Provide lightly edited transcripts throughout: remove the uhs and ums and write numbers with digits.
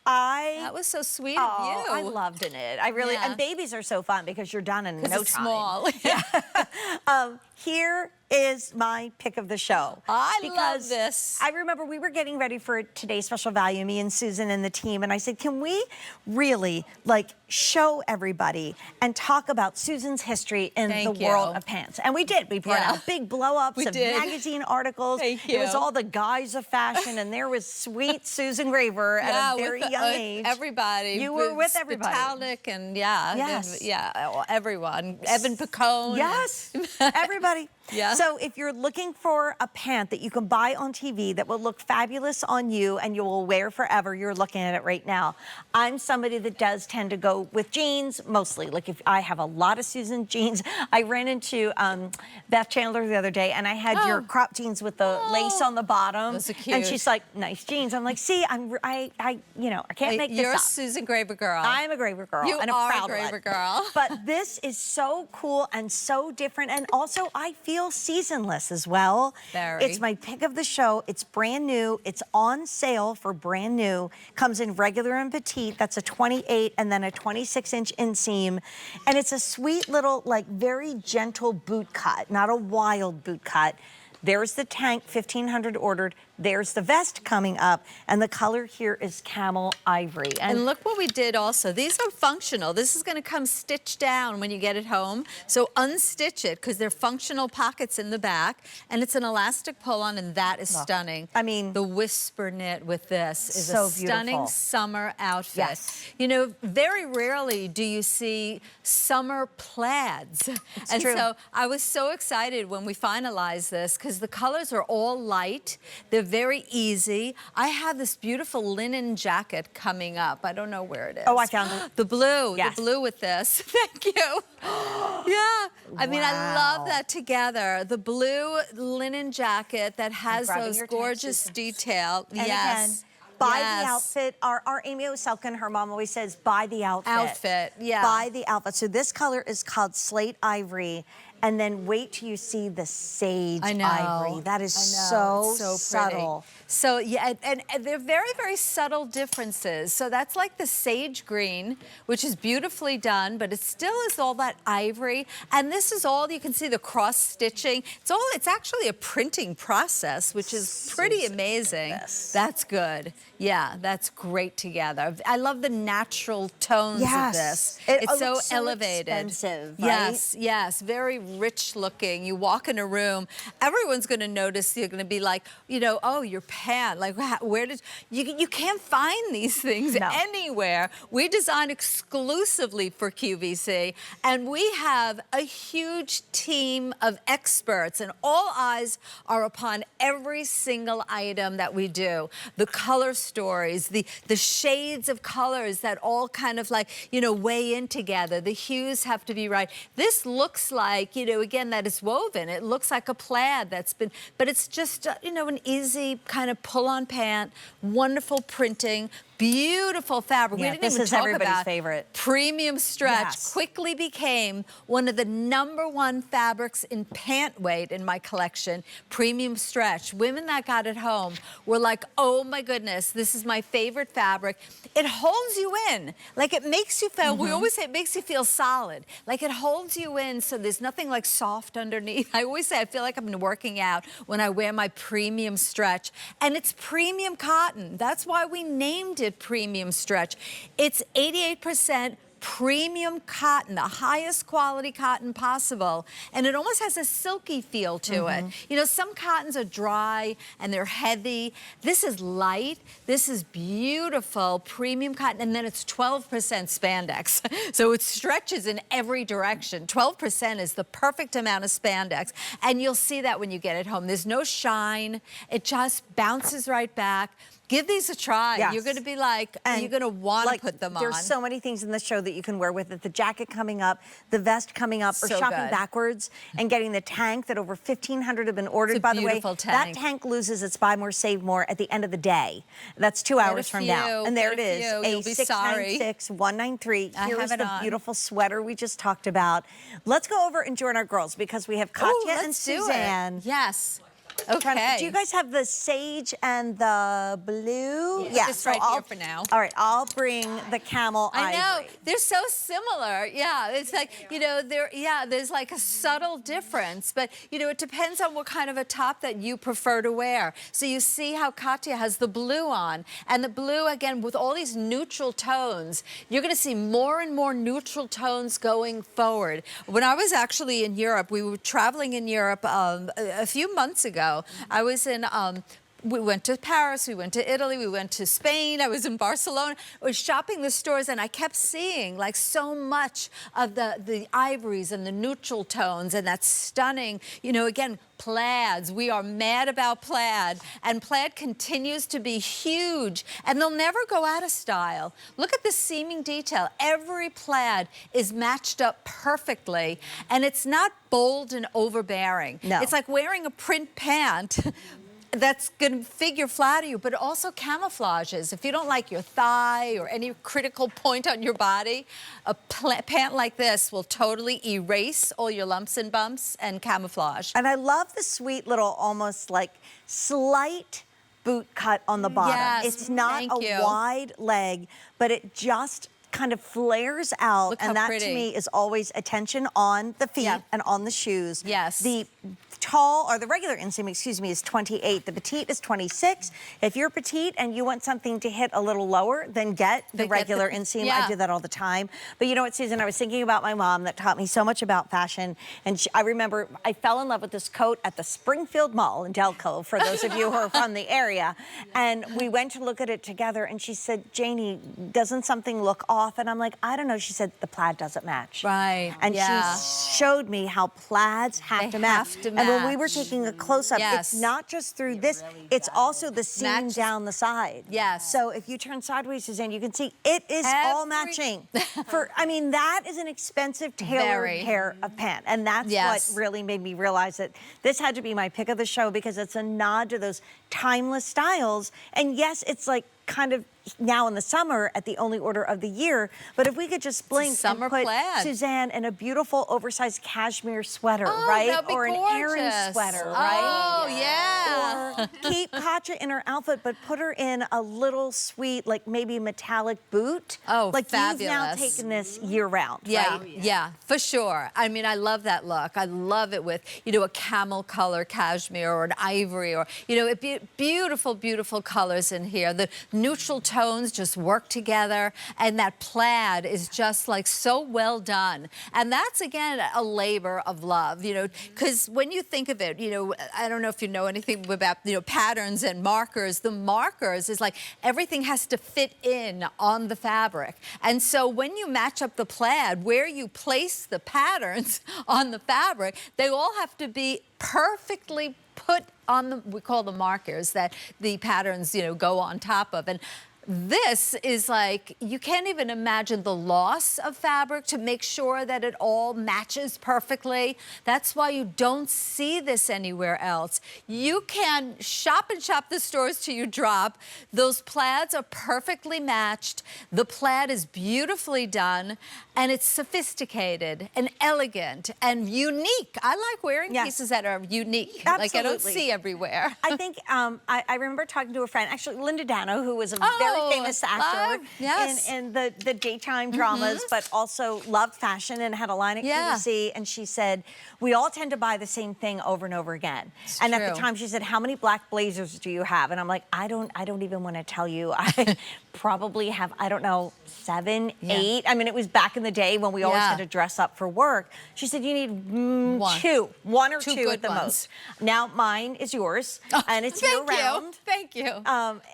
That was so sweet of you. I loved it. I really, and babies are so fun because you're done in no time. Small. Here is my pick of the show. I love this. I remember we were getting ready for today's special value, me and Susan and the team, and I said, can we really like show everybody and talk about Susan's history in the world of pants? And we did. We brought out big blow-ups of magazine articles. Thank you. It was all the guys of fashion, and there was sweet Susan Graver at a very young age. Everybody. You were with everybody. Metallic and everyone. Evan Picone. Yes, everybody. Yeah. So if you're looking for a pant that you can buy on TV that will look fabulous on you and you will wear forever, you're looking at it right now. I'm somebody that does tend to go with jeans mostly. Like if I have a lot of Susan jeans. I ran into Beth Chandler the other day and I had your crop jeans with the lace on the bottom. Those are cute. And she's like, nice jeans. I'm like, see, I can't make this up. You're a Susan Graver girl. I'm a Graver girl. You and are a proud Graver one. girl. But this is so cool and so different, and also I feel seasonless as well. Very. It's my pick of the show. It's brand new. It's on sale for brand new. Comes in regular and petite. That's a 28 and then a 26-inch inseam. And it's a sweet little, like, very gentle boot cut, not a wild boot cut. There's the tank, 1,500 ordered. There's the vest coming up, and the color here is camel ivory. And look what we did also. These are functional. This is going to come stitched down when you get it home. So unstitch it because they're functional pockets in the back, and it's an elastic pull-on, and that is stunning. I mean, the whisper knit with this is so a stunning summer outfit. Yes. You know, very rarely do you see summer plaids. It's true. So I was so excited when we finalized this because the colors are all light. They're very easy. I have this beautiful linen jacket coming up. I don't know where it is. Oh, I found it. The blue. Yes. The blue with this. Thank you. Yeah. I mean, I love that together. The blue linen jacket that has those gorgeous detail. And again, buy the outfit. Our Amy Oselkin, her mom always says, buy the outfit. Buy the outfit. So this color is called Slate Ivory. And then wait till you see the sage ivory. That is so subtle. So yeah, and they're very, very subtle differences. So that's like the sage green, which is beautifully done, but it still is all that ivory. And this is all, you can see the cross stitching. It's actually a printing process, which is pretty amazing. That's good. Yeah, that's great together. I love the natural tones of this. It's so elevated. Expensive, right? Yes, yes, very rich looking. You walk in a room, everyone's going to notice. You're going to be like, you know, oh, your pant. Like, where did you can't find these things anywhere. We design exclusively for QVC, and we have a huge team of experts, and all eyes are upon every single item that we do. The color stories, the shades of colors that all kind of like, you know, weigh in together. The hues have to be right. This looks like, you know, again, that is woven. It looks like a plaid that's been, but it's just, you know, an easy kind of pull-on pant, wonderful printing, beautiful fabric. Yeah, we didn't even talk everybody's about favorite. Premium stretch. Quickly became one of the #1 fabrics in pant weight in my collection. Premium stretch. Women that got it home were like, oh my goodness, this is my favorite fabric. It holds you in. Like it makes you feel, we always say it makes you feel solid. Like it holds you in so there's nothing like soft underneath. I always say I feel like I've been working out when I wear my premium stretch. And it's premium cotton. That's why we named it premium stretch. It's 88% premium cotton, the highest quality cotton possible, and it almost has a silky feel to it. You know, some cottons are dry and they're heavy. This is light. This is beautiful premium cotton, and then it's 12% spandex. So it stretches in every direction. 12% is the perfect amount of spandex, and you'll see that when you get it home. There's no shine. It just bounces right back. Give these a try. You're going to be like, you're going to want to put them on. There's so many things in the show that you can wear with it. The jacket coming up, the vest coming up, or shopping backwards and getting the tank that over 1,500 have been ordered. By the way, that tank loses its buy more, save more at the end of the day. That's 2 hours from now. And there it is, A696193. Here is the beautiful sweater we just talked about. Let's go over and join our girls because we have Katya and Suzanne. Yes. Okay. Do you guys have the sage and the blue? Yeah, just right here for now. All right, I'll bring the camel I know, ivory. they're so similar. Yeah, it's like, you know, there's like a subtle difference, but you know, it depends on what kind of a top that you prefer to wear. So you see how Katya has the blue on, and the blue, again, with all these neutral tones, you're gonna see more and more neutral tones going forward. When I was actually in Europe, we were traveling in Europe a few months ago. I was in, we went to Paris, we went to Italy, we went to Spain, I was in Barcelona, I was shopping the stores, and I kept seeing like so much of the ivories and the neutral tones and that stunning, you know, again, plaids. We are mad about plaid, and plaid continues to be huge, and they'll never go out of style. Look at the seaming detail. Every plaid is matched up perfectly, and it's not bold and overbearing. No. It's like wearing a print pant that's going to figure flatter you, but it also camouflages. If you don't like your thigh or any critical point on your body, a pant like this will totally erase all your lumps and bumps and camouflage. And I love the sweet little, almost like slight boot cut on the bottom. Yes, it's not thank a you. wide leg, but it just kind of flares out. Look how and that pretty. to me is always attention on the feet Yeah. and on the shoes. Yes. The tall, or the regular inseam, excuse me, is 28. The petite is 26. If you're petite and you want something to hit a little lower, then get the regular inseam. yeah. I do that all the time. But you know what, Susan, I was thinking about my mom that taught me so much about fashion. And I remember I fell in love with this coat at the Springfield Mall in Delco, for those of you who are from the area. And we went to look at it together, and she said, Janie, doesn't something look off? And I'm like, I don't know. She said, the plaid doesn't match. Right, And yeah. she showed me how plaids have to match. have to And when we were match. taking a close-up, Yes. it's not just through this, it's also the seam Matches- down the side. Yes. So if you turn sideways, Suzanne, you can see it is all Every- matching. I mean, that is an expensive tailored Very. pair of pants. And that's Yes. what really made me realize that this had to be my pick of the show, because it's a nod to those timeless styles. And yes, it's like kind of now in the summer at the only order of the year, but if we could just blink summer and put plaid. Suzanne in a beautiful oversized cashmere sweater, Oh, right? that'd be Or an Aran gorgeous. sweater, right? Oh, yeah. Or keep Katya in her outfit, but put her in a little sweet, like maybe metallic boot. Oh, like you've now fabulous. taken this year round, Yeah, right? yeah, for sure. I mean, I love that look. I love it with, you know, a camel color cashmere or an ivory, or, you know, beautiful, beautiful colors in here. The neutral tones just work together, and that plaid is just like so well done. And that's, again, a labor of love, you know, because when you think of it, you know, I don't know if you know anything about, you know, patterns and markers. The markers is like everything has to fit in on the fabric. And so when you match up the plaid, where you place the patterns on the fabric, they all have to be perfectly put on the, we call them markers, that the patterns, you know, go on top of. And this is like, you can't even imagine the loss of fabric to make sure that it all matches perfectly. That's why you don't see this anywhere else. You can shop and shop the stores till you drop. Those plaids are perfectly matched. The plaid is beautifully done, and it's sophisticated and elegant and unique. I like wearing Yes. pieces that are unique, Absolutely. like I don't see everywhere. I think I remember talking to a friend, actually Linda Dano, who was a very famous actor yes. in the daytime dramas, but also loved fashion and had a line at QVC. And she said, we all tend to buy the same thing over and over again. It's and true. at the time she said, how many black blazers do you have? And I'm like, I don't even want to tell you. I probably have, I don't know, 7, 8. I mean, it was back in the day when we always had to dress up for work. She said, you need one or two at the most. Now mine is yours, and it's year round. Thank you.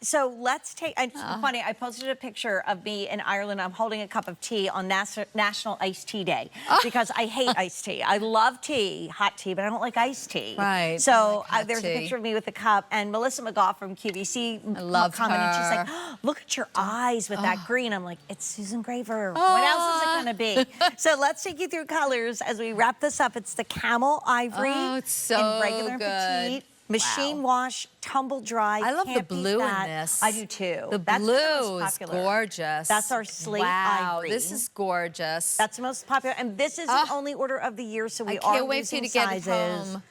So let's take, it's funny, I posted a picture of me in Ireland. I'm holding a cup of tea on National Iced Tea Day, because I hate iced tea. I love tea, hot tea, but I don't like iced tea. Right. So I like hot there's a tea. picture of me with the cup, and Melissa McGough from QVC love commented, she's like, her. oh, look at your eyes with that green. I'm like, it's Susan Graver. What else is it gonna be? So let's take you through colors as we wrap this up. It's the camel ivory Oh, it's so in regular and good. petite. Machine wash, tumble dry. I love Can't the beat blue in that. this. I do too. blue That's the most is popular. gorgeous. That's our slate wow, ivory. this is gorgeous. That's the most popular, and this is the only order of the year, so we I are can't wait for you losing to get it sizes. home.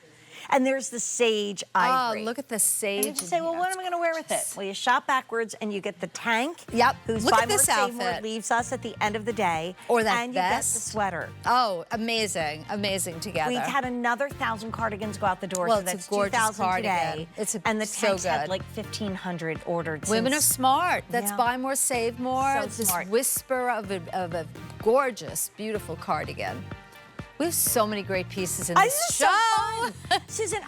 And there's the sage ivory. Oh, look at the sage. And you just say, well, what am I going to wear with it? Well, you shop backwards and you get the tank. Yep. Whose Look buy at more, this save more outfit. leaves us at the end of the day. Or that and vest. you get the sweater. Oh, amazing, amazing together. We had another 1,000 cardigans go out the door, Well, so it's a that's gorgeous 2,000 cardigan. today. It's and the so tanks had good. like 1,500 ordered. Women are since- smart. That's Yeah. buy more, save more. So It's this smart. whisper of a gorgeous, beautiful cardigan. We have so many great pieces in this This is show. so fun. Susan,